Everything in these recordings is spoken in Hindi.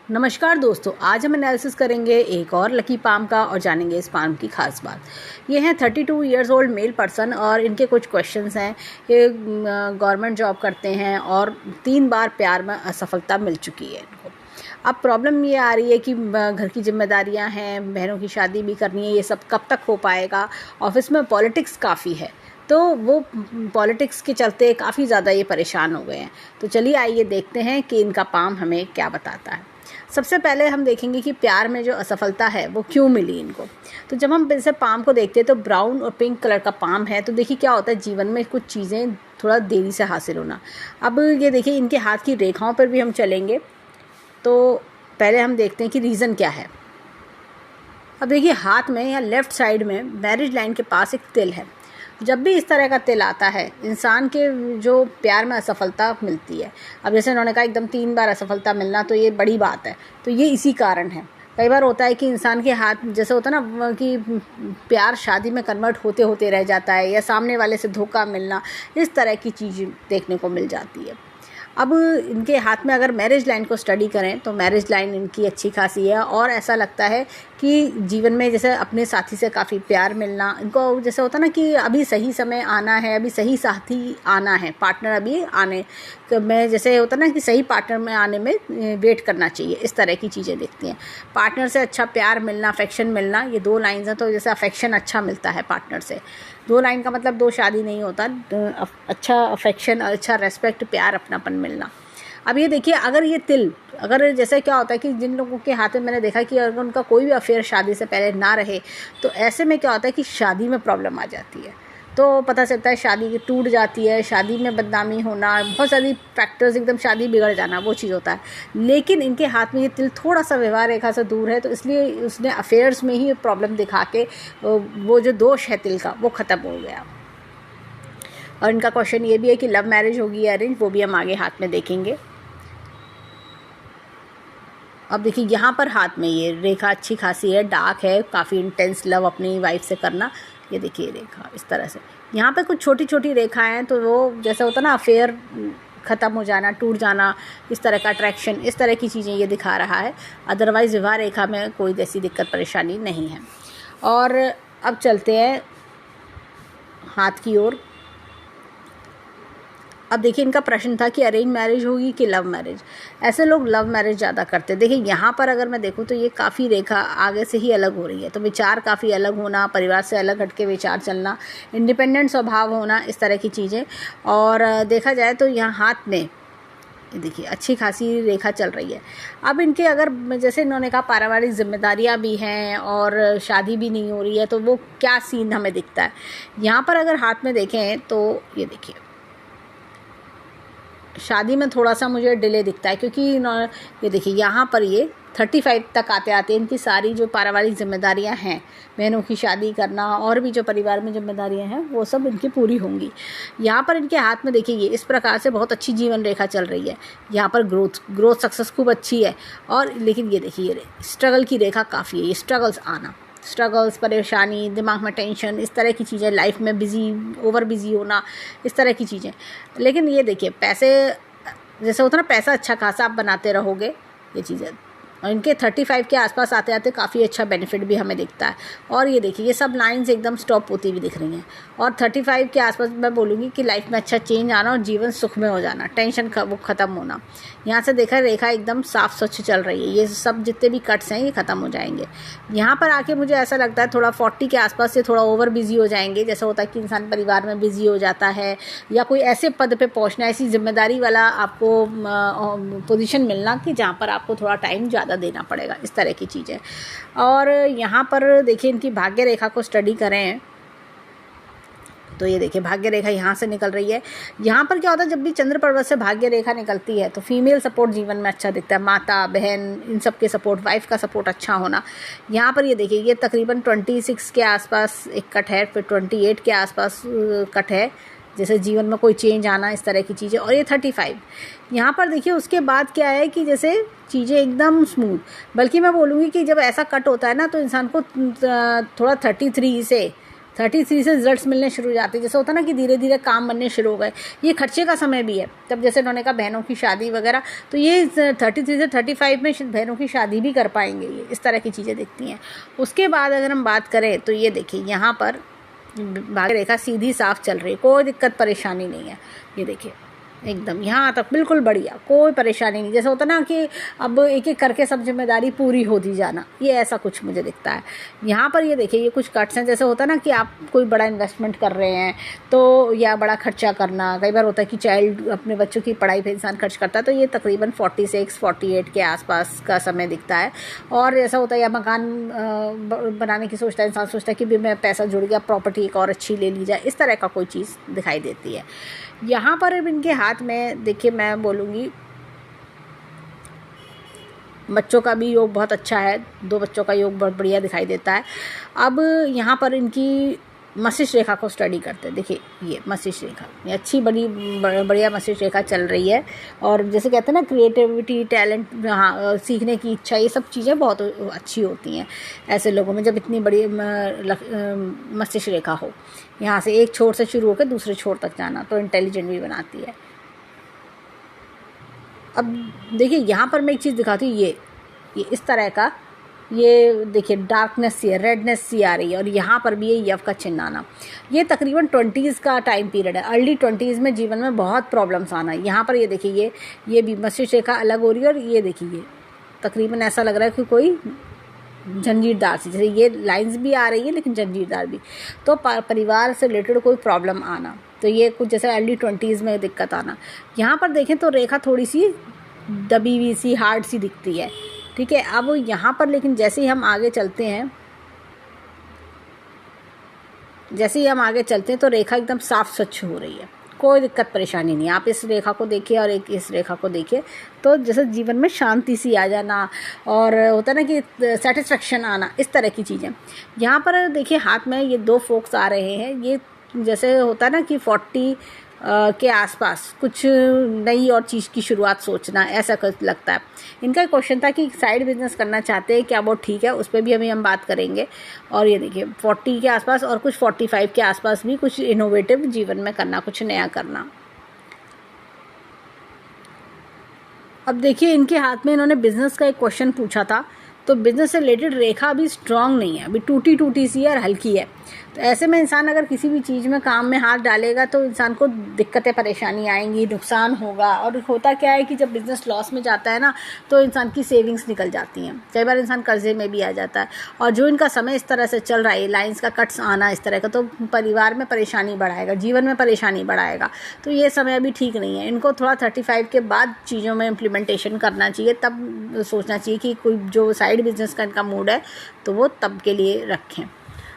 नमस्कार दोस्तों, आज हम एनालिसिस करेंगे एक और लकी पाम का और जानेंगे इस पाम की खास बात। ये हैं 32 ईयर्स ओल्ड मेल पर्सन और इनके कुछ क्वेश्चंस हैं। ये गवर्नमेंट जॉब करते हैं और 3 बार प्यार में असफलता मिल चुकी है इनको। अब प्रॉब्लम ये आ रही है कि घर की जिम्मेदारियां हैं, बहनों की शादी भी करनी है, ये सब कब तक हो पाएगा। ऑफिस में पॉलिटिक्स काफ़ी है, तो वो पॉलिटिक्स के चलते काफ़ी ज़्यादा ये परेशान हो गए हैं। तो चलिए आइए देखते हैं कि इनका पाम हमें क्या बताता है। सबसे पहले हम देखेंगे कि प्यार में जो असफलता है वो क्यों मिली इनको। तो जब हम इसे पाम को देखते हैं तो ब्राउन और पिंक कलर का पाम है। तो देखिए क्या होता है, जीवन में कुछ चीज़ें थोड़ा देरी से हासिल होना। अब ये देखिए इनके हाथ की रेखाओं पर भी हम चलेंगे तो पहले हम देखते हैं कि रीज़न क्या है। अब देखिए हाथ में या लेफ़्ट साइड में मैरिज लाइन के पास एक तिल है। जब भी इस तरह का तिल आता है, इंसान के जो प्यार में असफलता मिलती है। अब जैसे उन्होंने कहा एकदम 3 बार असफलता मिलना, तो ये बड़ी बात है। तो ये इसी कारण है। कई बार होता है कि इंसान के हाथ जैसे होता है ना कि प्यार शादी में कन्वर्ट होते होते रह जाता है, या सामने वाले से धोखा मिलना, इस तरह की चीज़ देखने को मिल जाती है। अब इनके हाथ में अगर मैरिज लाइन को स्टडी करें तो मैरिज लाइन इनकी अच्छी खासी है और ऐसा लगता है कि जीवन में जैसे अपने साथी से काफ़ी प्यार मिलना, इनको जैसे होता ना कि अभी सही समय आना है, अभी सही साथी आना है, पार्टनर अभी आने में, जैसे होता ना कि सही पार्टनर में आने में वेट करना चाहिए, इस तरह की चीज़ें देखती हैं। पार्टनर से अच्छा प्यार मिलना, अफेक्शन मिलना, ये 2 लाइन्स हैं। तो जैसे अफेक्शन अच्छा मिलता है पार्टनर से, 2 लाइन का मतलब 2 शादी नहीं होता, अच्छा अफेक्शन, अच्छा रेस्पेक्ट, प्यार, अपनापन मिलना। अब ये देखिए अगर ये तिल, अगर जैसे क्या होता है कि जिन लोगों के हाथ में मैंने देखा कि अगर उनका कोई भी अफेयर शादी से पहले ना रहे, तो ऐसे में क्या होता है कि शादी में प्रॉब्लम आ जाती है। तो पता चलता है शादी टूट जाती है, शादी में बदनामी होना, बहुत सारी फैक्टर्स, एकदम शादी बिगड़ जाना, वो चीज़ होता है। लेकिन इनके हाथ में ये तिल थोड़ा सा व्यवहार रेखा से दूर है, तो इसलिए उसने अफेयर्स में ही प्रॉब्लम दिखा के वो जो दोष है तिल का वो ख़त्म हो गया। और इनका क्वेश्चन ये भी है कि लव मैरिज होगी या अरेंज, वो भी हम आगे हाथ में देखेंगे। अब देखिए यहाँ पर हाथ में ये रेखा अच्छी खासी है, डार्क है, काफ़ी इंटेंस लव अपनी वाइफ से करना। ये देखिए रेखा इस तरह से, यहाँ पे कुछ छोटी छोटी रेखाएं हैं, तो वो जैसे होता ना अफेयर ख़त्म हो जाना, टूट जाना, इस तरह का अट्रैक्शन, इस तरह की चीज़ें ये दिखा रहा है। अदरवाइज़ विवाह रेखा में कोई ऐसी दिक्कत परेशानी नहीं है। और अब चलते हैं हाथ की ओर। अब देखिए इनका प्रश्न था कि अरेंज मैरिज होगी कि लव मैरिज। ऐसे लोग लव मैरिज ज़्यादा करते हैं। देखिए यहाँ पर अगर मैं देखूँ तो ये काफ़ी रेखा आगे से ही अलग हो रही है, तो विचार काफ़ी अलग होना, परिवार से अलग हटके विचार चलना, इंडिपेंडेंट स्वभाव होना, इस तरह की चीज़ें। और देखा जाए तो यहाँ हाथ में देखिए अच्छी खासी रेखा चल रही है। अब इनके अगर जैसे इन्होंने कहा पारिवारिक जिम्मेदारियां भी हैं और शादी भी नहीं हो रही है, तो वो क्या सीन हमें दिखता है। यहाँ पर अगर हाथ में देखें तो ये देखिए शादी में थोड़ा सा मुझे डिले दिखता है, क्योंकि ये देखिए यहाँ पर ये 35 तक आते आते इनकी सारी जो पारिवारिक जिम्मेदारियाँ हैं, बहनों की शादी करना और भी जो परिवार में जिम्मेदारियाँ हैं, वो सब इनकी पूरी होंगी। यहाँ पर इनके हाथ में देखिए ये इस प्रकार से बहुत अच्छी जीवन रेखा चल रही है। यहाँ पर ग्रोथ सक्सेस खूब अच्छी है। और लेकिन ये देखिए ये स्ट्रगल की रेखा काफ़ी है, ये स्ट्रगल्स आना, स्ट्रगल्स, परेशानी, दिमाग में टेंशन, इस तरह की चीज़ें, लाइफ में ओवर बिजी होना, इस तरह की चीज़ें। लेकिन ये देखिए पैसे, जैसे होता है ना पैसा अच्छा खासा आप बनाते रहोगे, ये चीज़ें। और इनके 35 के आसपास आते आते काफ़ी अच्छा बेनिफिट भी हमें दिखता है। और ये देखिए ये सब लाइंस एकदम स्टॉप होती हुई दिख रही हैं। और 35 के आसपास मैं बोलूँगी कि लाइफ में अच्छा चेंज आना और जीवन सुख में हो जाना, टेंशन वो ख़त्म होना। यहाँ से देखा रेखा एकदम साफ स्वच्छ चल रही है। ये सब जितने भी कट्स हैं ये ख़त्म हो जाएंगे। यहाँ पर आके मुझे ऐसा लगता है थोड़ा 40 के आसपास से थोड़ा ओवर बिजी हो जाएंगे। जैसे होता है कि इंसान परिवार में बिजी हो जाता है, या कोई ऐसे पद पे पहुँचना, ऐसी जिम्मेदारी वाला आपको पोजीशन मिलना कि जहाँ पर आपको थोड़ा टाइम ज़्यादा देना पड़ेगा, इस तरह की चीज़ें। और यहाँ पर देखिए इनकी भाग्य रेखा को स्टडी करें तो ये देखिए भाग्य रेखा यहाँ से निकल रही है। यहाँ पर क्या होता है, जब भी चंद्र पर्वत से भाग्य रेखा निकलती है तो फीमेल सपोर्ट जीवन में अच्छा दिखता है, माता, बहन, इन सब के सपोर्ट, वाइफ का सपोर्ट अच्छा होना। यहाँ पर ये देखिए ये तकरीबन 26 के आसपास एक कट है, फिर 28 के आसपास कट है, जैसे जीवन में कोई चेंज आना, इस तरह की चीज़ें। और ये 35 यहाँ पर देखिए उसके बाद क्या है कि जैसे चीज़ें एकदम स्मूथ, बल्कि मैं बोलूँगी कि जब ऐसा कट होता है ना तो इंसान को थोड़ा 33 से 33 से रिजल्ट्स मिलने शुरू हो जाते हैं। जैसे होता है ना कि धीरे धीरे काम बनने शुरू हो गए। ये खर्चे का समय भी है। तब जैसे उन्होंने कहा बहनों की शादी वगैरह, तो ये 33 से 35 में बहनों की शादी भी कर पाएंगे। ये इस तरह की चीज़ें दिखती हैं। उसके बाद अगर हम बात करें तो ये देखिए यहाँ पर भाग्य रेखा सीधी साफ चल रही है, कोई दिक्कत परेशानी नहीं है। ये देखिए एकदम यहाँ तक बिल्कुल बढ़िया, कोई परेशानी नहीं। जैसे होता ना कि अब एक एक करके सब जिम्मेदारी पूरी होती जाना, ये ऐसा कुछ मुझे दिखता है। यहाँ पर ये देखिए ये कुछ कट्स हैं। जैसे होता ना कि आप कोई बड़ा इन्वेस्टमेंट कर रहे हैं तो, या बड़ा खर्चा करना, कई बार होता है कि चाइल्ड अपने बच्चों की पढ़ाई पर इंसान खर्च करता है, तो ये तकरीबन 46-48 के आसपास का समय दिखता है। और ऐसा होता है या मकान बनाने की सोचता है इंसान, सोचता है कि भी मैं पैसा जुड़ गया, प्रॉपर्टी एक और अच्छी ले ली जाए, इस तरह का कोई चीज़ दिखाई देती है। यहाँ पर इनके हाथ में देखिए मैं बोलूँगी बच्चों का भी योग बहुत अच्छा है, 2 बच्चों का योग बहुत बढ़िया दिखाई देता है। अब यहाँ पर इनकी मस्तिष्क रेखा को स्टडी करते हैं। देखिए ये मस्तिष्क रेखा, ये अच्छी बड़ी बढ़िया मस्तिष्क रेखा चल रही है। और जैसे कहते हैं ना क्रिएटिविटी, टैलेंट, हाँ, सीखने की इच्छा, ये सब चीज़ें बहुत अच्छी होती हैं ऐसे लोगों में जब इतनी बड़ी मस्तिष्क रेखा हो। यहाँ से एक छोर से शुरू होकर दूसरे छोर तक जाना तो इंटेलिजेंट भी बनाती है। अब देखिए यहाँ पर मैं एक चीज़ दिखाती हूँ, ये इस तरह का, ये देखिए डार्कनेस सी है, रेडनेस सी आ रही है। और यहाँ पर भी ये यव का चिन्ह आना, ये तकरीबन 20s का टाइम पीरियड है। अर्ली 20s में जीवन में बहुत प्रॉब्लम्स आना है। यहाँ पर ये देखिए ये भी मस्तिष्क रेखा अलग हो रही है। और ये देखिए ये तकरीबन ऐसा लग रहा है कि कोई जंजीरदार सी, जैसे ये लाइंस भी आ रही है लेकिन जंजीरदार भी, तो परिवार से रिलेटेड कोई प्रॉब्लम आना, तो ये कुछ जैसे अर्ली 20s में दिक्कत आना। यहाँ पर देखें तो रेखा थोड़ी सी दबी हुई सी, हार्ड सी दिखती है, ठीक है। अब यहाँ पर लेकिन जैसे ही हम आगे चलते हैं तो रेखा एकदम साफ स्वच्छ हो रही है, कोई दिक्कत परेशानी नहीं। आप इस रेखा को देखिए और एक इस रेखा को देखिए, तो जैसे जीवन में शांति सी आ जाना और होता है ना कि सेटिस्फेक्शन आना, इस तरह की चीज़ें। यहाँ पर देखिए हाथ में ये 2 फोक्स आ रहे हैं। ये जैसे होता है ना कि 40 के आसपास कुछ नई और चीज़ की शुरुआत सोचना, ऐसा कुछ लगता है। इनका क्वेश्चन था कि साइड बिजनेस करना चाहते हैं, क्या वो ठीक है, उस पर भी हम बात करेंगे। और ये देखिए 40 के आसपास और कुछ 45 के आसपास भी कुछ इनोवेटिव जीवन में करना, कुछ नया करना। अब देखिए इनके हाथ में इन्होंने बिजनेस का एक क्वेश्चन पूछा था, तो बिजनेस से रिलेटेड रेखा अभी स्ट्रांग नहीं है, अभी टूटी सी है और हल्की है। तो ऐसे में इंसान अगर किसी भी चीज़ में काम में हाथ डालेगा तो इंसान को दिक्कतें परेशानी आएंगी, नुकसान होगा। और होता क्या है कि जब बिज़नेस लॉस में जाता है ना तो इंसान की सेविंग्स निकल जाती हैं, कई बार इंसान कर्जे में भी आ जाता है। और जो इनका समय इस तरह से चल रहा है, लाइंस का कट्स आना इस तरह का, तो परिवार में परेशानी बढ़ाएगा, जीवन में परेशानी बढ़ाएगा। तो ये समय अभी ठीक नहीं है। इनको थोड़ा 35 के बाद चीज़ों में इम्प्लीमेंटेशन करना चाहिए, तब सोचना चाहिए कि कोई जो साइड बिजनेस का इनका मूड है तो वो तब के लिए रखें।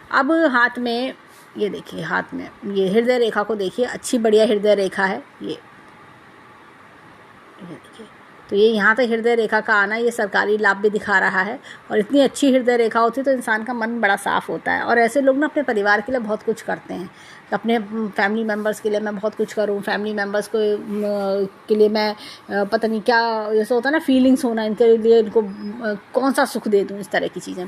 अब हाथ में ये देखिए, हाथ में ये हृदय रेखा को देखिए, अच्छी बढ़िया हृदय रेखा है ये देखिए। तो ये यहाँ तक हृदय रेखा का आना, ये सरकारी लाभ भी दिखा रहा है। और इतनी अच्छी हृदय रेखा होती है तो इंसान का मन बड़ा साफ होता है। और ऐसे लोग ना अपने परिवार के लिए बहुत कुछ करते हैं, अपने फैमिली मेम्बर्स के लिए मैं बहुत कुछ करूं, फैमिली मेम्बर्स को के लिए मैं पता नहीं क्या, जैसे होता है ना फीलिंग्स होना, इनके लिए इनको कौन सा सुख दे दूं, इस तरह की चीज़ें।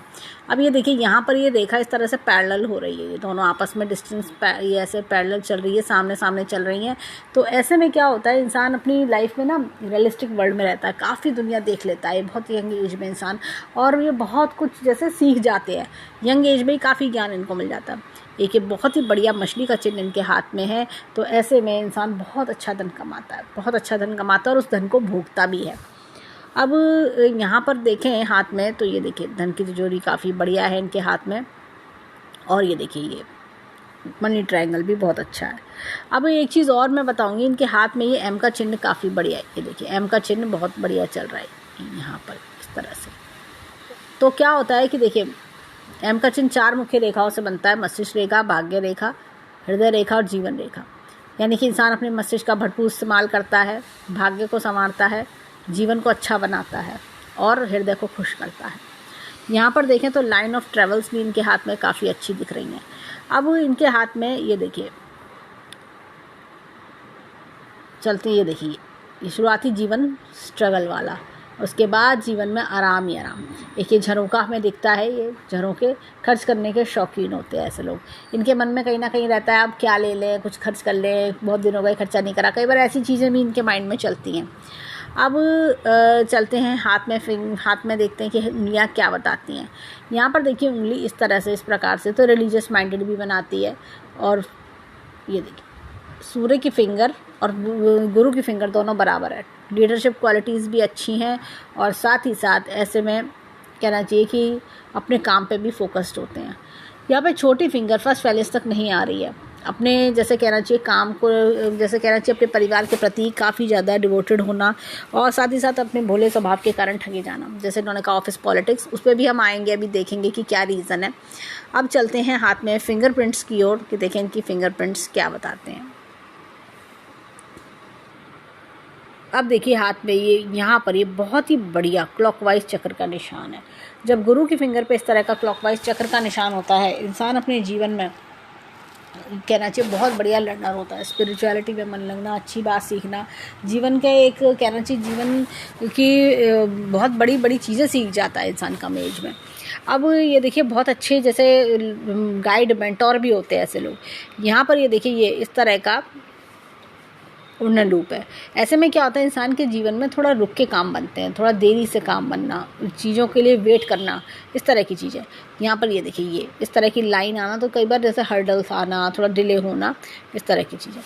अब ये देखिए यहाँ पर ये रेखा इस तरह से पैरेलल हो रही है, ये दोनों आपस में डिस्टेंस ये ऐसे पैरेलल चल रही है, सामने सामने चल रही हैं। तो ऐसे में क्या होता है, इंसान अपनी लाइफ में ना रियलिस्टिक वर्ल्ड में रहता है, काफ़ी दुनिया देख लेता है बहुत यंग एज में इंसान। और ये बहुत कुछ जैसे सीख जाते हैं, यंग एज में ही काफ़ी ज्ञान इनको मिल जाता है। एक ये बहुत ही बढ़िया मछली का चिन्ह इनके हाथ में है। तो ऐसे में इंसान बहुत अच्छा धन कमाता है, बहुत अच्छा धन कमाता है और उस धन को भोगता भी है। अब यहाँ पर देखें हाथ में, तो ये देखिए धन की तिजोरी काफ़ी बढ़िया है इनके हाथ में। और ये देखिए ये मनी ट्रायंगल भी बहुत अच्छा है। अब एक चीज़ और मैं बताऊंगी, इनके हाथ में ये एम का चिन्ह काफ़ी बढ़िया है। ये देखिए एम का चिन्ह बहुत बढ़िया चल रहा है यहाँ पर इस तरह से। तो क्या होता है कि देखिए एम का चिन्ह 4 मुख्य रेखाओं से बनता है, मस्तिष्क रेखा, भाग्य रेखा, हृदय रेखा और जीवन रेखा। यानी कि इंसान अपने मस्तिष्क का भरपूर इस्तेमाल करता है, भाग्य को संवारता है, जीवन को अच्छा बनाता है और हृदय को खुश करता है। यहाँ पर देखें तो लाइन ऑफ ट्रेवल्स भी इनके हाथ में काफ़ी अच्छी दिख रही हैं। अब इनके हाथ में ये देखिए चलते, ये देखिए ये शुरुआती जीवन स्ट्रगल वाला, उसके बाद जीवन में आराम ही आराम। एक ये झरोखा हमें दिखता है, ये झरोखे खर्च करने के शौकीन होते हैं ऐसे लोग। इनके मन में कहीं ना कहीं रहता है अब क्या ले लें, कुछ खर्च कर लें, बहुत दिन हो गए खर्चा नहीं करा। कई बार ऐसी चीज़ें भी इनके माइंड में चलती हैं। अब चलते हैं हाथ में देखते हैं कि उंगलियाँ क्या बताती हैं। यहाँ पर देखिए उंगली इस तरह से, इस प्रकार से तो रिलीजियस माइंडेड भी बनाती है। और ये देखिए सूर्य की फिंगर और गुरु की फिंगर दोनों बराबर है। लीडरशिप क्वालिटीज़ भी अच्छी हैं और साथ ही साथ ऐसे में कहना चाहिए कि अपने काम पे भी फोकस्ड होते हैं। यहाँ पे छोटी फिंगर फर्स्ट पैलेस तक नहीं आ रही है। अपने जैसे कहना चाहिए काम को, जैसे कहना चाहिए अपने परिवार के प्रति काफ़ी ज़्यादा डिवोटेड होना और साथ ही साथ अपने भोले स्वभाव के कारण ठगे जाना। जैसे उन्होंने कहा ऑफिस पॉलिटिक्स, उस पर भी हम आएंगे, अभी देखेंगे कि क्या रीज़न है। अब चलते हैं हाथ में फिंगरप्रिंट्स की ओर कि देखें इनकी फिंगरप्रिंट्स क्या बताते हैं। अब देखिए हाथ में ये यहाँ पर ये बहुत ही बढ़िया क्लॉकवाइज चक्र का निशान है। जब गुरु की फिंगर पे इस तरह का क्लॉकवाइज चक्र का निशान होता है, इंसान अपने जीवन में कहना चाहिए बहुत बढ़िया लर्नर होता है। स्पिरिचुअलिटी में मन लगना, अच्छी बात सीखना, जीवन का एक कहना चाहिए जीवन की बहुत बड़ी बड़ी चीज़ें सीख जाता है इंसान कम एज में। अब ये देखिए बहुत अच्छे जैसे गाइड मेंटोर भी होते हैं ऐसे लोग। यहाँ पर ये देखिए ये इस तरह का उड़ना लूप है। ऐसे में क्या होता है इंसान के जीवन में थोड़ा रुक के काम बनते हैं, थोड़ा देरी से काम बनना, चीज़ों के लिए वेट करना, इस तरह की चीज़ें। यहाँ पर ये देखिए ये इस तरह की लाइन आना, तो कई बार जैसे हर्डल्स आना, थोड़ा डिले होना, इस तरह की चीज़ें।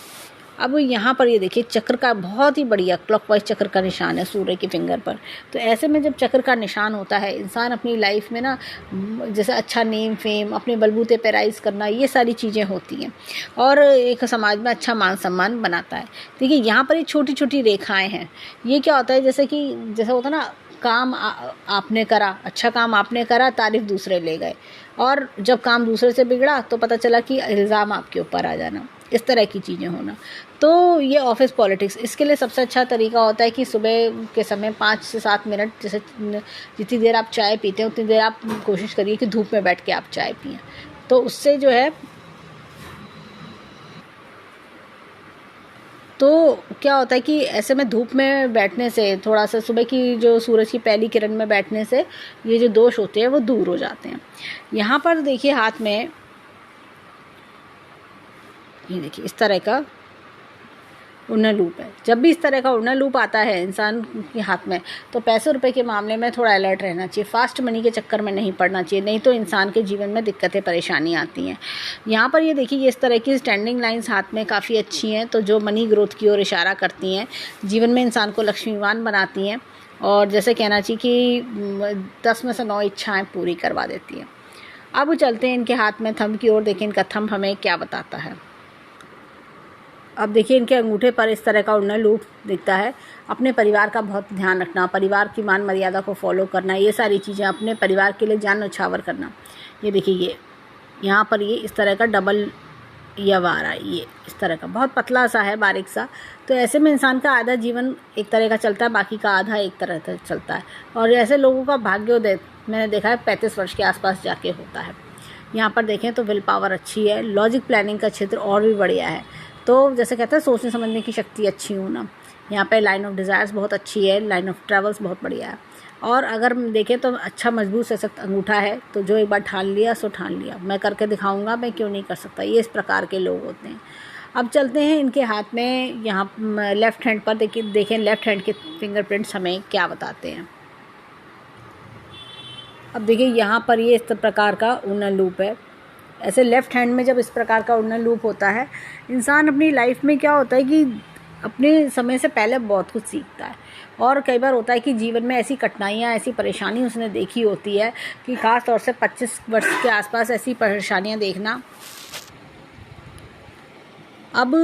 अब यहाँ पर ये देखिए चक्र का बहुत ही बढ़िया क्लॉकवाइज चक्र का निशान है सूर्य की फिंगर पर। तो ऐसे में जब चक्र का निशान होता है, इंसान अपनी लाइफ में ना जैसे अच्छा नेम फेम, अपने बलबूते पे राइज करना, ये सारी चीज़ें होती हैं और एक समाज में अच्छा मान सम्मान बनाता है। देखिए यहाँ पर ये छोटी छोटी रेखाएँ हैं। ये क्या होता है जैसे कि जैसे होता है ना काम आपने करा, अच्छा काम आपने करा, तारीफ दूसरे ले गए, और जब काम दूसरे से बिगड़ा तो पता चला कि इल्ज़ाम आपके ऊपर आ जाना, इस तरह की चीज़ें होना। तो ये ऑफिस पॉलिटिक्स, इसके लिए सबसे अच्छा तरीका होता है कि सुबह के समय 5 से 7 मिनट, जैसे जितनी देर आप चाय पीते हैं उतनी देर आप कोशिश करिए कि धूप में बैठ के आप चाय पिएं। तो उससे जो है तो क्या होता है कि ऐसे में धूप में बैठने से, थोड़ा सा सुबह की जो सूरज की पहली किरण में बैठने से ये जो दोष होते हैं वो दूर हो जाते हैं। यहाँ पर देखिए हाथ में ये देखिए इस तरह का उड़ना लूप है। जब भी इस तरह का उड़ना लूप आता है इंसान के हाथ में, तो पैसे रुपए के मामले में थोड़ा अलर्ट रहना चाहिए, फास्ट मनी के चक्कर में नहीं पड़ना चाहिए, नहीं तो इंसान के जीवन में दिक्कतें परेशानी आती हैं। यहाँ पर ये देखिए ये इस तरह की स्टैंडिंग लाइंस हाथ में काफ़ी अच्छी हैं, तो जो मनी ग्रोथ की ओर इशारा करती हैं, जीवन में इंसान को लक्ष्मीवान बनाती हैं और जैसे कहना चाहिए कि 10 में से 9 इच्छाएँ पूरी करवा देती हैं। अब चलते हैं इनके हाथ में थंब की ओर, देखें इनका थंब हमें क्या बताता है। अब देखिए इनके अंगूठे पर इस तरह का उड़ना लूप दिखता है। अपने परिवार का बहुत ध्यान रखना, परिवार की मान मर्यादा को फॉलो करना, ये सारी चीज़ें, अपने परिवार के लिए जान न्यौछावर करना। ये देखिए ये यहाँ पर ये इस तरह का डबल यव आ रहा है, ये इस तरह का बहुत पतला सा है, बारीक सा। तो ऐसे में इंसान का आधा जीवन एक तरह का चलता है, बाकी का आधा एक तरह का चलता है। और ऐसे लोगों का भाग्योदय मैंने देखा है 35 वर्ष के आसपास जाके होता है। यहाँ पर देखें तो विल पावर अच्छी है, लॉजिक प्लानिंग का क्षेत्र और भी बढ़िया है। तो जैसे कहते हैं सोचने समझने की शक्ति अच्छी होना। यहाँ पे लाइन ऑफ डिज़ायर्स बहुत अच्छी है, लाइन ऑफ ट्रैवल्स बहुत बढ़िया है। और अगर देखें तो अच्छा मजबूत सशक्त अंगूठा है, तो जो एक बार ठान लिया सो ठान लिया, मैं करके दिखाऊंगा, मैं क्यों नहीं कर सकता, ये इस प्रकार के लोग होते हैं। अब चलते हैं इनके हाथ में, यहाँ लेफ़्ट हैंड पर देखें लेफ़्ट हैंड के फिंगरप्रिंट्स हमें क्या बताते हैं। अब देखिए यहाँ पर ये इस प्रकार का उड़ना लूप है। ऐसे लेफ़्ट हैंड में जब इस प्रकार का उड़ना लूप होता है, इंसान अपनी लाइफ में क्या होता है कि अपने समय से पहले बहुत कुछ सीखता है। और कई बार होता है कि जीवन में ऐसी कठिनाइयाँ, ऐसी परेशानी उसने देखी होती है कि ख़ास तौर से 25 वर्ष के आसपास ऐसी परेशानियाँ देखना। अब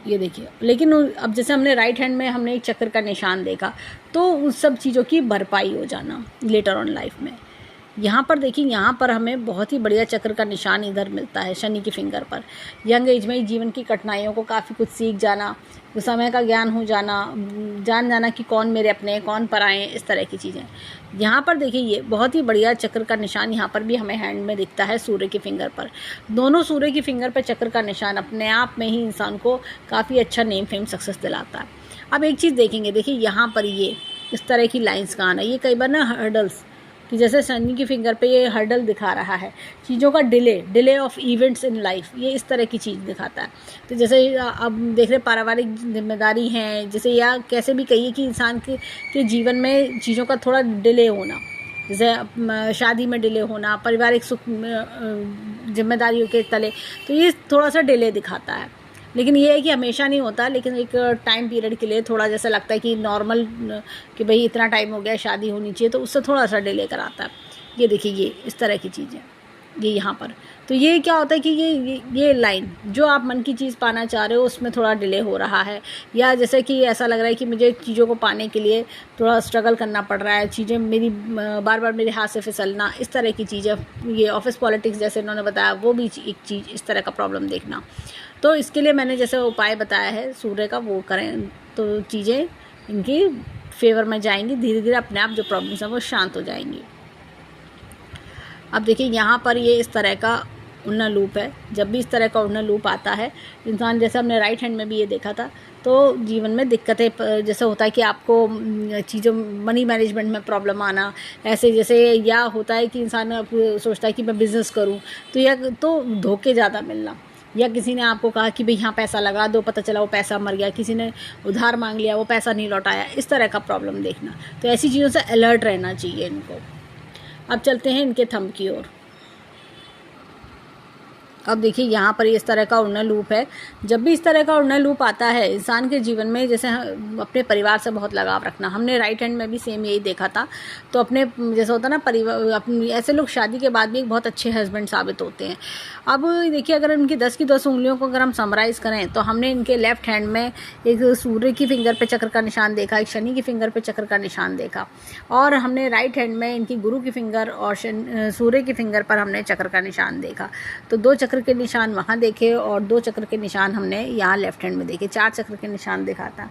ये देखिए, लेकिन अब जैसे हमने राइट हैंड में हमने एक चक्र का निशान देखा, तो उन सब चीज़ों की भरपाई हो जाना लेटर ऑन लाइफ में। यहाँ पर देखिए, यहाँ पर हमें बहुत ही बढ़िया चक्र का निशान इधर मिलता है शनि की फिंगर पर। यंग एज में ही जीवन की कठिनाइयों को काफ़ी कुछ सीख जाना, समय का ज्ञान हो जाना, जान जाना कि कौन मेरे अपने कौन पराए, इस तरह की चीज़ें। यहाँ पर देखिए ये बहुत ही बढ़िया चक्र का निशान यहाँ पर भी हमें हैंड में दिखता है सूर्य की फिंगर पर। दोनों सूर्य की फिंगर पर चक्र का निशान अपने आप में ही इंसान को काफ़ी अच्छा नेम फेम सक्सेस दिलाता है। अब एक चीज़ देखेंगे, देखिए यहाँ पर ये इस तरह की लाइंस का आना, ये कई बार ना हर्डल्स कि जैसे शनि की फिंगर पे ये हर्डल दिखा रहा है, चीज़ों का delay of events in life, ये इस तरह की चीज़ दिखाता है। तो जैसे अब देख रहे पारिवारिक जिम्मेदारी हैं, जैसे या कैसे भी कहिए कि इंसान के जीवन में चीज़ों का थोड़ा डिले होना, जैसे शादी में डिले होना, पारिवारिक सुख जिम्मेदारियों के तले, तो ये थोड़ा सा डिले दिखाता है। लेकिन ये है कि हमेशा नहीं होता, लेकिन एक टाइम पीरियड के लिए थोड़ा जैसा लगता है कि नॉर्मल कि भाई इतना टाइम हो गया शादी होनी चाहिए, तो उससे थोड़ा सा डिले कराता है। ये देखिए ये इस तरह की चीज़ें ये यहाँ पर, तो ये क्या होता है कि ये लाइन जो आप मन की चीज़ पाना चाह रहे हो उसमें थोड़ा डिले हो रहा है, या जैसे कि ऐसा लग रहा है कि मुझे चीज़ों को पाने के लिए थोड़ा स्ट्रगल करना पड़ रहा है, चीज़ें मेरी बार बार मेरे हाथ से फिसलना, इस तरह की चीज़ें। ये ऑफिस पॉलिटिक्स जैसे इन्होंने बताया वो भी एक चीज़ इस तरह का प्रॉब्लम देखना। तो इसके लिए मैंने जैसे उपाय बताया है सूर्य का, वो करें तो चीज़ें इनकी फेवर में जाएंगी, धीरे धीरे अपने आप जो प्रॉब्लम्स हैं वो शांत हो जाएंगी। अब देखिए यहाँ पर ये इस तरह का उड़ना लूप है, जब भी इस तरह का उड़ना लूप आता है इंसान, जैसे हमने राइट हैंड में भी ये देखा था, तो जीवन में दिक्कतें जैसे होता है कि आपको चीज़ों मनी मैनेजमेंट में प्रॉब्लम आना, ऐसे जैसे या होता है कि इंसान सोचता है कि मैं बिज़नेस करूं, तो या तो धोखे ज़्यादा मिलना, या किसी ने आपको कहा कि भाई यहाँ पैसा लगा दो, पता चला वो पैसा मर गया, किसी ने उधार मांग लिया वो पैसा नहीं लौटाया, इस तरह का प्रॉब्लम देखना। तो ऐसी चीज़ों से अलर्ट रहना चाहिए इनको। अब चलते हैं इनके थंब की ओर। अब देखिए यहाँ पर इस तरह का उड़ना लूप है, जब भी इस तरह का उड़ना लूप आता है इंसान के जीवन में, जैसे अपने परिवार से बहुत लगाव रखना, हमने राइट हैंड में भी सेम यही देखा था। तो अपने जैसे होता ना परिवार, अपने ऐसे लोग शादी के बाद भी एक बहुत अच्छे हस्बैंड साबित होते हैं। अब देखिए अगर इनकी 10 की 10 उंगलियों को अगर हम समराइज़ करें तो हमने इनके लेफ्ट हैंड में एक सूर्य की फिंगर पे चक्र का निशान देखा, एक शनि की फिंगर पे चक्र का निशान देखा, और हमने राइट हैंड में इनकी गुरु की फिंगर और सूर्य की फिंगर पर हमने चक्र का निशान देखा। तो 2 चक्र के निशान वहाँ देखे और 2 चक्र के निशान हमने यहाँ लेफ्ट हैंड में देखे, 4 चक्र के निशान दिखाता।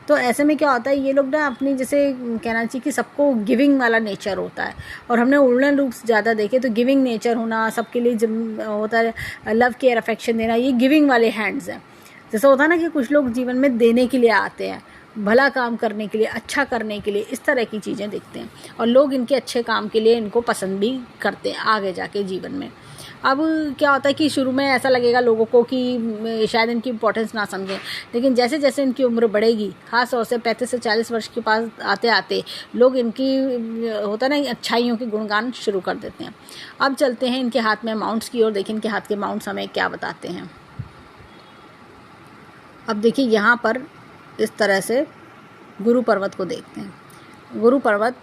तो ऐसे में क्या होता है, ये लोग ना अपनी जैसे कहना चाहिए कि सबको गिविंग वाला नेचर होता है, और हमने उड़न लूप्स ज़्यादा देखे तो गिविंग नेचर होना, सबके लिए होता है लव केयर अफेक्शन देना, ये गिविंग वाले हैंड्स हैं। जैसे होता है ना कि कुछ लोग जीवन में देने के लिए आते हैं, भला काम करने के लिए, अच्छा करने के लिए, इस तरह की चीज़ें दिखते हैं, और लोग इनके अच्छे काम के लिए इनको पसंद भी करते हैं आगे जाके जीवन में। अब क्या होता है कि शुरू में ऐसा लगेगा लोगों को कि शायद इनकी इम्पोर्टेंस ना समझें, लेकिन जैसे जैसे इनकी उम्र बढ़ेगी, खास तौर से 35 से 40 वर्ष के पास आते आते लोग इनकी होता है ना अच्छाइयों के गुणगान शुरू कर देते हैं। अब चलते हैं इनके हाथ में माउंट्स की ओर, देखिए इनके हाथ के माउंट्स हमें क्या बताते हैं। अब देखिए यहाँ पर इस तरह से गुरु पर्वत को देखते हैं। गुरु पर्वत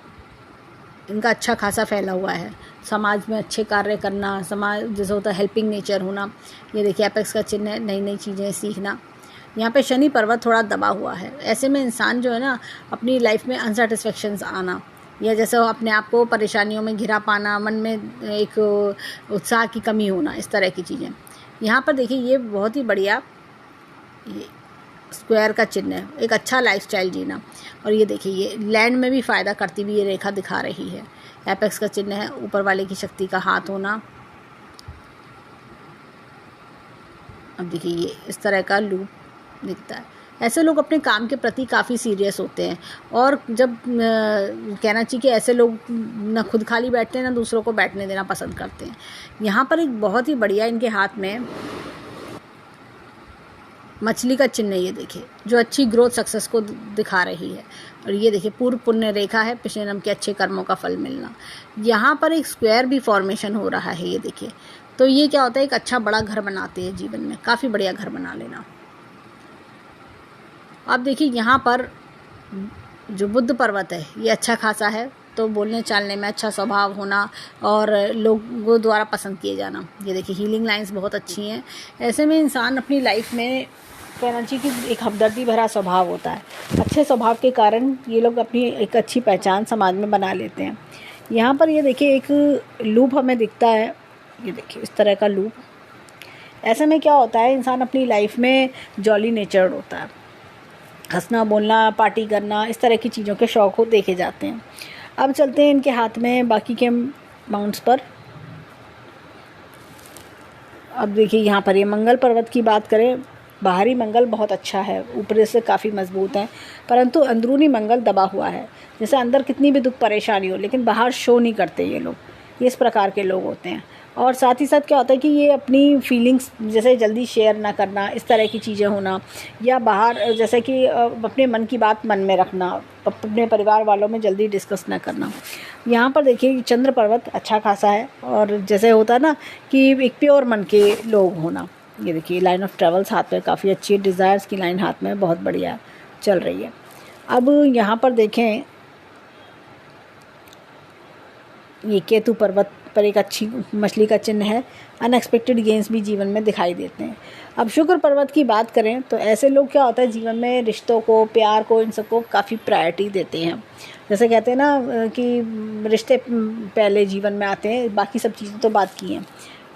इनका अच्छा खासा फैला हुआ है, समाज में अच्छे कार्य करना, समाज जैसे होता है हेल्पिंग नेचर होना। ये देखिए एपेक्स का चिन्ह है, नई नई चीज़ें सीखना। यहाँ पे शनि पर्वत थोड़ा दबा हुआ है, ऐसे में इंसान जो है ना अपनी लाइफ में अनसेटिस्फेक्शंस आना, या जैसे अपने आप को परेशानियों में घिरा पाना, मन में एक उत्साह की कमी होना, इस तरह की चीज़ें। यहाँ पर देखिए ये बहुत ही बढ़िया ये स्क्वायर का चिन्ह है, एक अच्छा लाइफस्टाइल जीना। और ये देखिए ये लैंड में भी फ़ायदा करती हुई ये रेखा दिखा रही है। एपेक्स का चिन्ह है, ऊपर वाले की शक्ति का हाथ होना। अब देखिए ये इस तरह का लूप दिखता है। ऐसे लोग अपने काम के प्रति काफ़ी सीरियस होते हैं, और जब कहना चाहिए कि ऐसे लोग ना खुद खाली बैठते हैं ना दूसरों को बैठने देना पसंद करते हैं। यहाँ पर एक बहुत ही बढ़िया इनके हाथ में मछली का चिन्ह, ये देखिए जो अच्छी ग्रोथ सक्सेस को दिखा रही है। और ये देखिए पूर्व पुण्य रेखा है, पिछले जन्म के अच्छे कर्मों का फल मिलना। यहाँ पर एक स्क्वायर भी फॉर्मेशन हो रहा है, ये देखिए। तो ये क्या होता है, एक अच्छा बड़ा घर बनाते हैं जीवन में, काफ़ी बढ़िया घर बना लेना। अब देखिए यहाँ पर जो बुद्ध पर्वत है ये अच्छा खासा है, तो बोलने चालने में अच्छा स्वभाव होना और लोगों द्वारा पसंद किए जाना। ये देखिए हीलिंग लाइंस बहुत अच्छी हैं। ऐसे में इंसान अपनी लाइफ में कहना चाहिए कि एक हमदर्दी भरा स्वभाव होता है। अच्छे स्वभाव के कारण ये लोग अपनी एक अच्छी पहचान समाज में बना लेते हैं। यहाँ पर ये देखिए एक लूप हमें दिखता है, ये देखिए इस तरह का लूप। ऐसे में क्या होता है, इंसान अपनी लाइफ में जॉली नेचर्ड होता है, हंसना बोलना पार्टी करना इस तरह की चीज़ों के शौक़ हो देखे जाते हैं। अब चलते हैं इनके हाथ में बाकी के माउंट्स पर। अब देखिए यहाँ पर ये मंगल पर्वत की बात करें बाहरी मंगल बहुत अच्छा है, ऊपर से काफ़ी मजबूत है, परंतु अंदरूनी मंगल दबा हुआ है। जैसे अंदर कितनी भी दुख परेशानी हो, लेकिन बाहर शो नहीं करते ये लोग, ये इस प्रकार के लोग होते हैं। और साथ ही साथ क्या होता है कि ये अपनी फीलिंग्स जैसे जल्दी शेयर ना करना, इस तरह की चीज़ें होना, या बाहर जैसे कि अपने मन की बात मन में रखना, अपने परिवार वालों में जल्दी डिस्कस ना करना। यहाँ पर देखिए चंद्र पर्वत अच्छा खासा है, और जैसे होता है ना कि एक प्योर मन के लोग होना। ये देखिए लाइन ऑफ ट्रेवल्स हाथ में काफ़ी अच्छी है, डिज़ायर्स की लाइन हाथ में बहुत बढ़िया चल रही है। अब यहाँ पर देखें ये केतु पर्वत पर एक अच्छी मछली का चिन्ह है। अनएक्सपेक्टेड गेंस भी जीवन में दिखाई देते हैं। अब शुक्र पर्वत की बात करें तो ऐसे लोग क्या होता है जीवन में रिश्तों को, प्यार को, इन सबको काफ़ी प्रायोरिटी देते हैं। जैसे कहते हैं ना कि रिश्ते पहले जीवन में आते हैं, बाकी सब चीज़ें तो बात की हैं।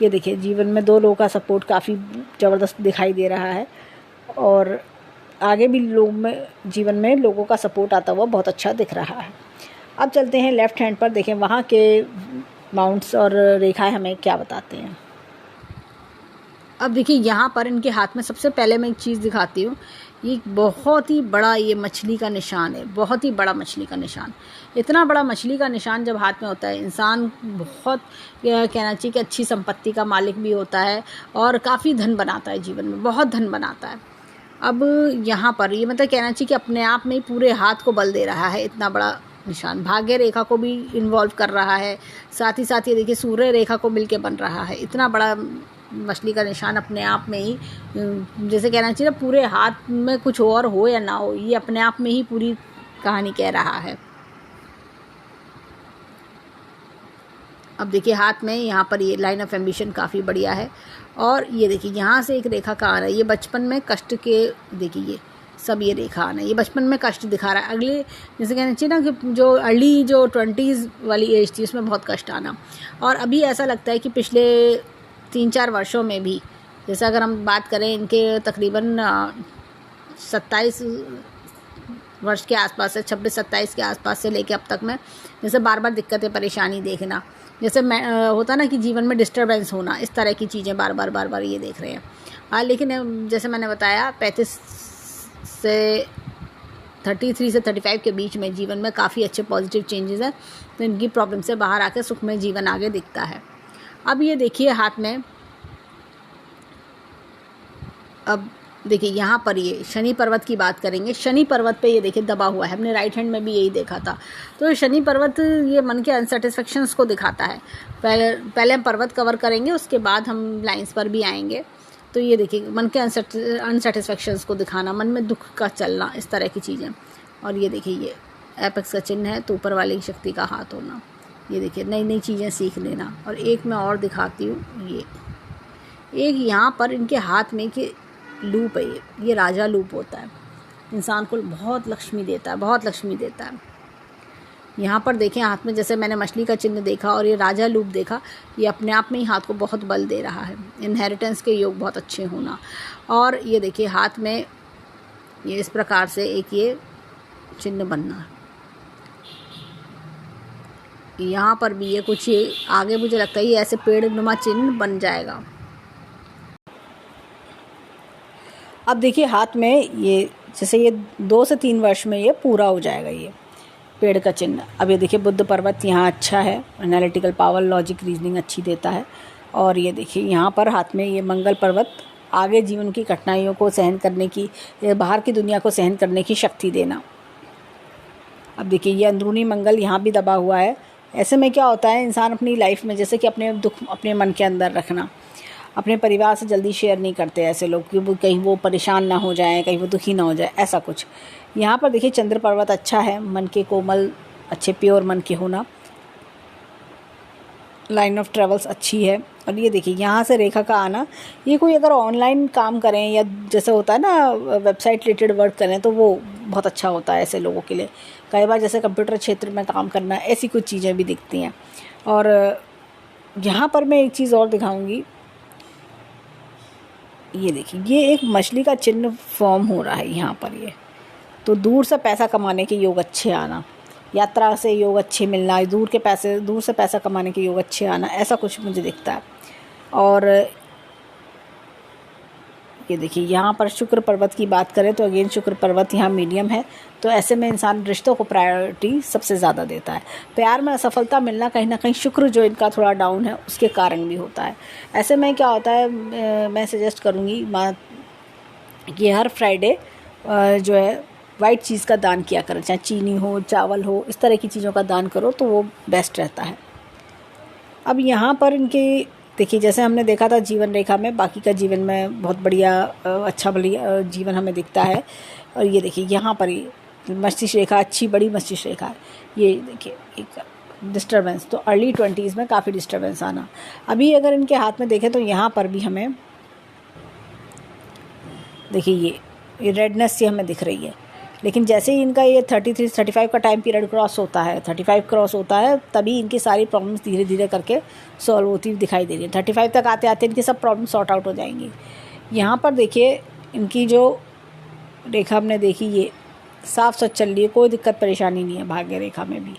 ये देखिए जीवन में दो लोगों का सपोर्ट काफ़ी ज़बरदस्त दिखाई दे रहा है, और आगे भी लोग में जीवन में लोगों का सपोर्ट आता हुआ बहुत अच्छा दिख रहा है। अब चलते हैं लेफ़्ट हैंड पर, देखें वहाँ के माउंट्स और रेखाएं हमें क्या बताते हैं। अब देखिए यहाँ पर इनके हाथ में सबसे पहले मैं एक चीज़ दिखाती हूँ। ये बहुत ही बड़ा ये मछली का निशान है, बहुत ही बड़ा मछली का निशान। इतना बड़ा मछली का निशान जब हाथ में होता है, इंसान बहुत कहना चाहिए कि अच्छी संपत्ति का मालिक भी होता है, और काफ़ी धन बनाता है, जीवन में बहुत धन बनाता है। अब यहाँ पर ये मतलब कहना चाहिए कि अपने आप में पूरे हाथ को बल दे रहा है, इतना बड़ा निशान भाग्य रेखा को भी इन्वॉल्व कर रहा है। साथ ही साथ ये देखिए सूर्य रेखा को मिलके बन रहा है। इतना बड़ा मछली का निशान अपने आप में ही, जैसे कहना चाहिए ना, पूरे हाथ में कुछ और हो या ना हो, ये अपने आप में ही पूरी कहानी कह रहा है। अब देखिए हाथ में यहाँ पर ये लाइन ऑफ एम्बिशन काफ़ी बढ़िया है, और ये देखिए यहाँ से एक रेखा का आ रहा है। ये बचपन में कष्ट के, देखिए ये सब ये रेखा आना, ये बचपन में कष्ट दिखा रहा है। अगले जैसे कहना चाहिए ना कि जो अर्ली जो 20s वाली एज थी उसमें बहुत कष्ट आना, और अभी ऐसा लगता है कि पिछले 3-4 वर्षों में भी, जैसे अगर हम बात करें इनके तकरीबन 27 वर्ष के आसपास से, 26-27 के आसपास से लेके अब तक में, जैसे बार बार दिक्कतें परेशानी देखना, जैसे होता ना कि जीवन में डिस्टर्बेंस होना, इस तरह की चीज़ें बार बार ये देख रहे हैं। लेकिन जैसे मैंने बताया 35 से 33 से 35 के बीच में जीवन में काफ़ी अच्छे पॉजिटिव चेंजेस हैं, तो इनकी प्रॉब्लम से बाहर आकर सुखमय जीवन आगे दिखता है। अब ये देखिए हाथ में, अब देखिए यहाँ पर ये शनि पर्वत की बात करेंगे। शनि पर्वत पे ये देखिए दबा हुआ है, हमने राइट हैंड में भी यही देखा था। तो शनि पर्वत ये मन के अनसेटिस्फेक्शंस को दिखाता है। पहले हम पर्वत कवर करेंगे, उसके बाद हम लाइंस पर भी आएंगे। तो ये देखिए मन के अनसेटिस्फेक्शंस को दिखाना, मन में दुख का चलना, इस तरह की चीज़ें। और ये देखिए ये एपेक्स का चिन्ह है, तो ऊपर वाली शक्ति का हाथ होना। ये देखिए नई नई चीज़ें सीख लेना। और एक मैं और दिखाती हूँ, ये एक यहाँ पर इनके हाथ में कि लूप है, ये राजा लूप होता है, इंसान को बहुत लक्ष्मी देता है, बहुत लक्ष्मी देता है। यहाँ पर देखें हाथ में, जैसे मैंने मछली का चिन्ह देखा और ये राजा लूप देखा, ये अपने आप में ही हाथ को बहुत बल दे रहा है। इनहेरिटेंस के योग बहुत अच्छे होना। और ये देखिए हाथ में ये इस प्रकार से एक ये चिन्ह बनना, यहाँ पर भी ये कुछ ये आगे मुझे लगता है ये ऐसे पेड़ नुमा चिन्ह बन जाएगा। अब देखिए हाथ में ये जैसे ये 2 से 3 वर्ष में ये पूरा हो जाएगा, ये पेड़ का चिन्ह। अब ये देखिए बुद्ध पर्वत यहाँ अच्छा है, एनालिटिकल पावर, लॉजिक, रीजनिंग अच्छी देता है। और ये देखिए यहाँ पर हाथ में ये मंगल पर्वत, आगे जीवन की कठिनाइयों को सहन करने की, बाहर की दुनिया को सहन करने की शक्ति देना। अब देखिए ये अंदरूनी मंगल यहाँ भी दबा हुआ है। ऐसे में क्या होता है, इंसान अपनी लाइफ में जैसे कि अपने दुख अपने मन के अंदर रखना, अपने परिवार से जल्दी शेयर नहीं करते ऐसे लोग कि वो कहीं वो परेशान ना हो जाएं, कहीं वो दुखी ना हो जाए, ऐसा कुछ। यहाँ पर देखिए चंद्र पर्वत अच्छा है, मन के कोमल, अच्छे प्योर मन के होना, लाइन ऑफ ट्रेवल्स अच्छी है। और ये देखिए यहाँ से रेखा का आना, ये कोई अगर ऑनलाइन काम करें या जैसे होता है ना वेबसाइट रिलेटेड वर्क करें तो वो बहुत अच्छा होता है ऐसे लोगों के लिए। कई बार जैसे कंप्यूटर क्षेत्र में काम करना, ऐसी कुछ चीज़ें भी दिखती हैं। और यहाँ पर मैं एक चीज़ और दिखाऊंगी, ये देखिए ये एक मछली का चिन्ह फॉर्म हो रहा है यहाँ पर। ये तो दूर से पैसा कमाने के योग अच्छे आना, यात्रा से योग अच्छे मिलना, दूर से पैसा कमाने के योग अच्छे आना, ऐसा कुछ मुझे दिखता है। और ये देखिए यहाँ पर शुक्र पर्वत की बात करें तो अगेन शुक्र पर्वत यहाँ मीडियम है, तो ऐसे में इंसान रिश्तों को प्रायोरिटी सबसे ज़्यादा देता है। प्यार में असफलता मिलना कहीं ना कहीं शुक्र जो इनका थोड़ा डाउन है उसके कारण भी होता है। ऐसे में क्या होता है, मैं सजेस्ट करूँगी कि हर फ्राइडे जो है वाइट चीज़ का दान किया करें, चाहे चीनी हो, चावल हो, इस तरह की चीज़ों का दान करो तो वो बेस्ट रहता है। अब यहाँ पर इनके देखिए, जैसे हमने देखा था जीवन रेखा में, बाकी का जीवन में बहुत बढ़िया अच्छा बढ़िया जीवन हमें दिखता है। और ये देखिए यहाँ पर ये मस्तिष्क रेखा अच्छी बड़ी मस्तिष्क रेखा है। ये देखिए एक डिस्टर्बेंस, तो अर्ली 20s में काफ़ी डिस्टर्बेंस आना। अभी अगर इनके हाथ में देखें तो यहाँ पर भी हमें देखिए ये रेडनेस सी हमें दिख रही है, लेकिन जैसे ही इनका ये 33-35 का टाइम पीरियड क्रॉस होता है, 35 क्रॉस होता है, तभी इनकी सारी प्रॉब्लम्स धीरे धीरे करके सॉल्व होती हुई दिखाई दे रही है। 35 तक आते आते इनकी सब प्रॉब्लम सॉर्ट आउट हो जाएंगी। यहाँ पर देखिए इनकी जो रेखा हमने देखी ये साफ सच चल रही है, कोई दिक्कत परेशानी नहीं है भाग्य रेखा में भी,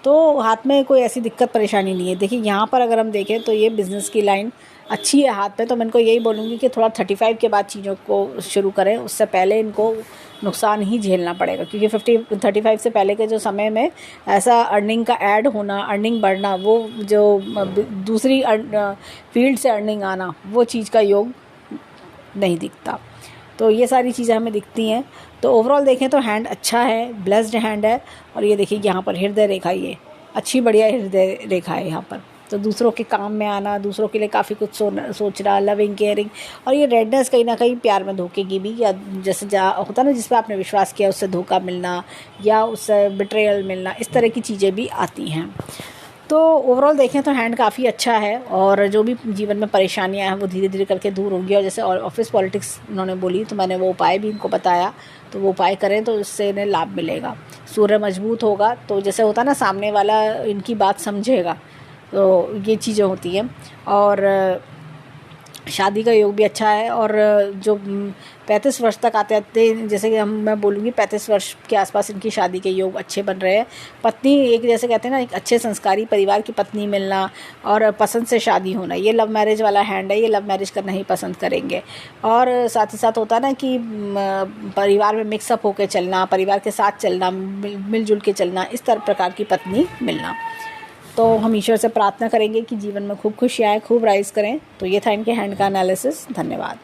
तो हाथ में कोई ऐसी दिक्कत परेशानी नहीं है। देखिए यहाँ पर अगर हम देखें तो ये बिज़नेस की लाइन अच्छी है हाथ में, तो मैं इनको यही बोलूँगी कि थोड़ा 35 के बाद चीज़ों को शुरू करें, उससे पहले इनको नुकसान ही झेलना पड़ेगा, क्योंकि 35 से पहले के जो समय में ऐसा अर्निंग का ऐड होना, अर्निंग बढ़ना, वो जो दूसरी फील्ड से अर्निंग आना, वो चीज़ का योग नहीं दिखता। तो ये सारी चीज़ें हमें दिखती हैं। तो ओवरऑल देखें तो हैंड अच्छा है, ब्लेस्ड हैंड है। और ये देखिए यहाँ पर हृदय रेखा, ये अच्छी बढ़िया हृदय रेखा है यहाँ पर, तो दूसरों के काम में आना, दूसरों के लिए काफ़ी कुछ सोचना, लविंग केयरिंग। और ये रेडनेस कहीं ना कहीं प्यार में धोखे की भी, या जैसे होता ना जिस पर आपने विश्वास किया उससे धोखा मिलना या उससे बिट्रेयल मिलना, इस तरह की चीज़ें भी आती हैं। तो ओवरऑल देखें तो हैंड काफ़ी अच्छा है, और जो भी जीवन में परेशानियां हैं वो धीरे धीरे करके दूर होंगी। और जैसे ऑफिस पॉलिटिक्स उन्होंने बोली, तो मैंने वो उपाय भी इनको बताया, तो वो उपाय करें तो इससे इन्हें लाभ मिलेगा। सूर्य मजबूत होगा तो जैसे होता ना सामने वाला इनकी बात समझेगा, तो ये चीज़ें होती हैं। और शादी का योग भी अच्छा है। और जो 35 वर्ष तक आते आते, जैसे कि मैं बोलूँगी 35 वर्ष के आसपास इनकी शादी के योग अच्छे बन रहे हैं। पत्नी एक जैसे कहते हैं ना, एक अच्छे संस्कारी परिवार की पत्नी मिलना और पसंद से शादी होना, ये लव मैरिज वाला हैंड है, ये लव मैरिज करना ही पसंद करेंगे। और साथ ही साथ होता है ना कि परिवार में मिक्सअप होकर चलना, परिवार के साथ चलना, मिलजुल के चलना, इस तरह प्रकार की पत्नी मिलना। तो हम ईश्वर से प्रार्थना करेंगे कि जीवन में खूब खुशियाँ आए, खूब राइज करें। तो ये था इनके हैंड का एनालिसिस। धन्यवाद।